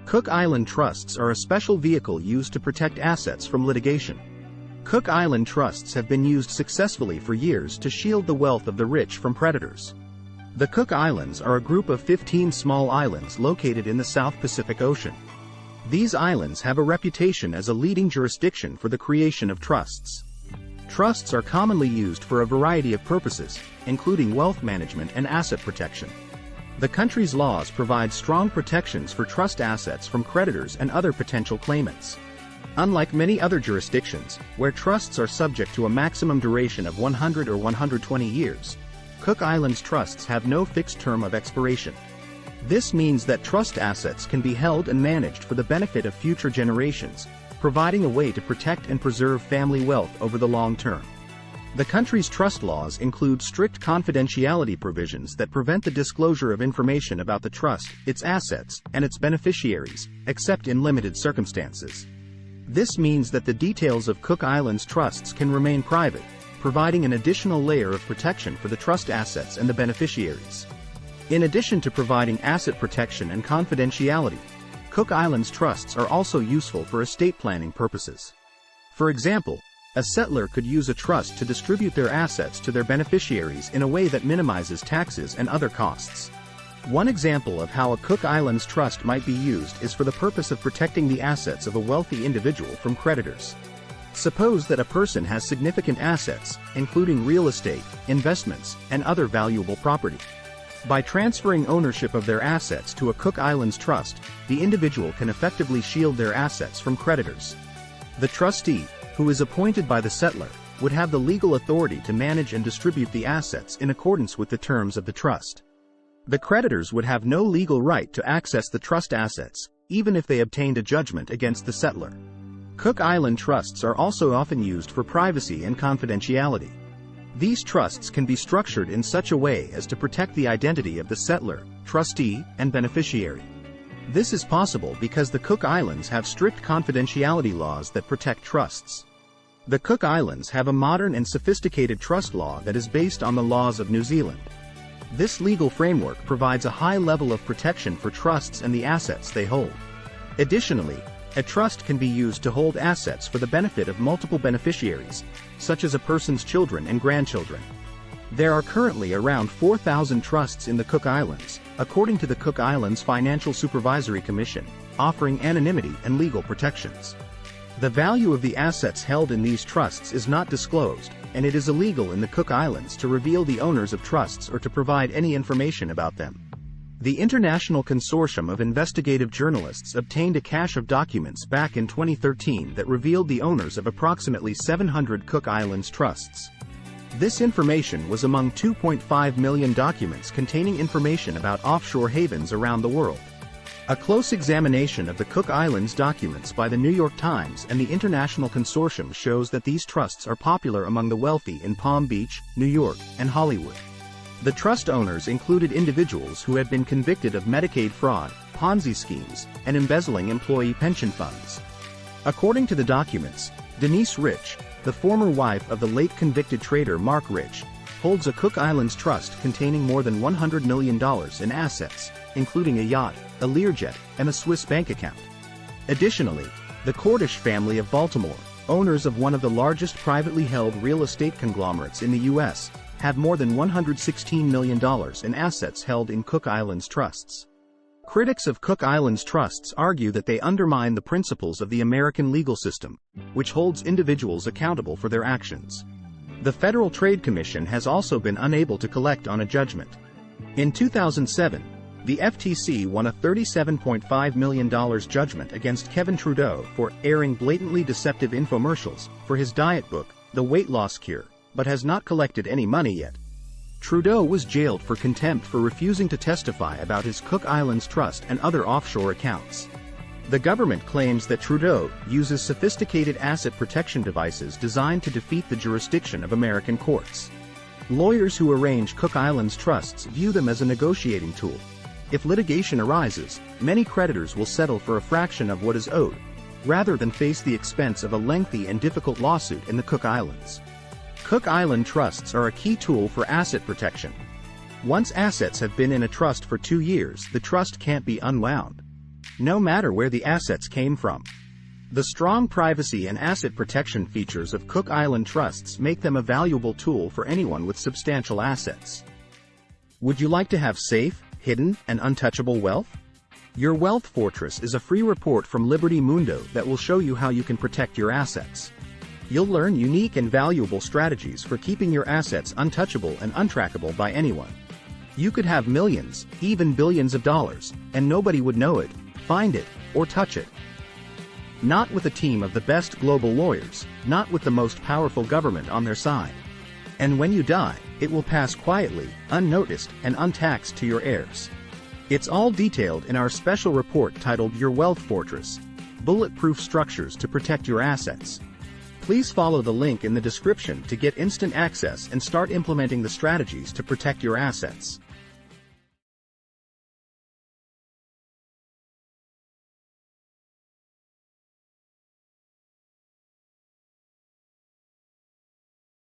Cook Island trusts are a special vehicle used to protect assets from litigation. Cook Island trusts have been used successfully for years to shield the wealth of the rich from predators. The Cook Islands are a group of 15 small islands located in the South Pacific Ocean. These islands have a reputation as a leading jurisdiction for the creation of trusts. Trusts are commonly used for a variety of purposes, including wealth management and asset protection. The country's laws provide strong protections for trust assets from creditors and other potential claimants. Unlike many other jurisdictions, where trusts are subject to a maximum duration of 100 or 120 years, Cook Islands trusts have no fixed term of expiration. This means that trust assets can be held and managed for the benefit of future generations, providing a way to protect and preserve family wealth over the long term. The country's trust laws include strict confidentiality provisions that prevent the disclosure of information about the trust, its assets, and its beneficiaries, except in limited circumstances. This means that the details of Cook Islands trusts can remain private, providing an additional layer of protection for the trust assets and the beneficiaries. In addition to providing asset protection and confidentiality, Cook Islands trusts are also useful for estate planning purposes. For example, a settler could use a trust to distribute their assets to their beneficiaries in a way that minimizes taxes and other costs. One example of how a Cook Islands trust might be used is for the purpose of protecting the assets of a wealthy individual from creditors. Suppose that a person has significant assets, including real estate, investments, and other valuable property. By transferring ownership of their assets to a Cook Islands trust, the individual can effectively shield their assets from creditors. The trustee, who is appointed by the settler, would have the legal authority to manage and distribute the assets in accordance with the terms of the trust. The creditors would have no legal right to access the trust assets, even if they obtained a judgment against the settler. Cook Island trusts are also often used for privacy and confidentiality. These trusts can be structured in such a way as to protect the identity of the settler, trustee, and beneficiary. This is possible because the Cook Islands have strict confidentiality laws that protect trusts. The Cook Islands have a modern and sophisticated trust law that is based on the laws of New Zealand. This legal framework provides a high level of protection for trusts and the assets they hold. Additionally, a trust can be used to hold assets for the benefit of multiple beneficiaries, such as a person's children and grandchildren. There are currently around 4,000 trusts in the Cook Islands, according to the Cook Islands Financial Supervisory Commission, offering anonymity and legal protections. The value of the assets held in these trusts is not disclosed, and it is illegal in the Cook Islands to reveal the owners of trusts or to provide any information about them. The International Consortium of Investigative Journalists obtained a cache of documents back in 2013 that revealed the owners of approximately 700 Cook Islands trusts. This information was among 2.5 million documents containing information about offshore havens around the world. A close examination of the Cook Islands documents by the New York Times and the International Consortium shows that these trusts are popular among the wealthy in Palm Beach, New York, and Hollywood. The trust owners included individuals who had been convicted of Medicaid fraud, Ponzi schemes, and embezzling employee pension funds. According to the documents, Denise Rich, the former wife of the late convicted trader Mark Rich, holds a Cook Islands trust containing more than $100 million in assets, including a yacht, a Learjet, and a Swiss bank account. Additionally, the Cordish family of Baltimore, owners of one of the largest privately held real estate conglomerates in the U.S., have more than $116 million in assets held in Cook Islands trusts. Critics of Cook Islands trusts argue that they undermine the principles of the American legal system, which holds individuals accountable for their actions. The Federal Trade Commission has also been unable to collect on a judgment. In 2007, the FTC won a $37.5 million judgment against Kevin Trudeau for airing blatantly deceptive infomercials for his diet book, The Weight Loss Cure, but has not collected any money yet. Trudeau was jailed for contempt for refusing to testify about his Cook Islands trust and other offshore accounts. The government claims that Trudeau uses sophisticated asset protection devices designed to defeat the jurisdiction of American courts. Lawyers who arrange Cook Islands trusts view them as a negotiating tool. If litigation arises, many creditors will settle for a fraction of what is owed, rather than face the expense of a lengthy and difficult lawsuit in the Cook Islands. Cook Island trusts are a key tool for asset protection. Once assets have been in a trust for 2 years, the trust can't be unwound. no matter where the assets came from. The strong privacy and asset protection features of Cook Island trusts make them a valuable tool for anyone with substantial assets. Would you like to have safe, hidden, and untouchable wealth? Your Wealth Fortress is a free report from Liberty Mundo that will show you how you can protect your assets. You'll learn unique and valuable strategies for keeping your assets untouchable and untrackable by anyone. You could have millions, even billions of dollars, and nobody would know it, find it, or touch it. Not with a team of the best global lawyers, not with the most powerful government on their side. And when you die, it will pass quietly, unnoticed, and untaxed to your heirs. It's all detailed in our special report titled Your Wealth Fortress: Bulletproof Structures to Protect Your Assets. Please follow the link in the description to get instant access and start implementing the strategies to protect your assets.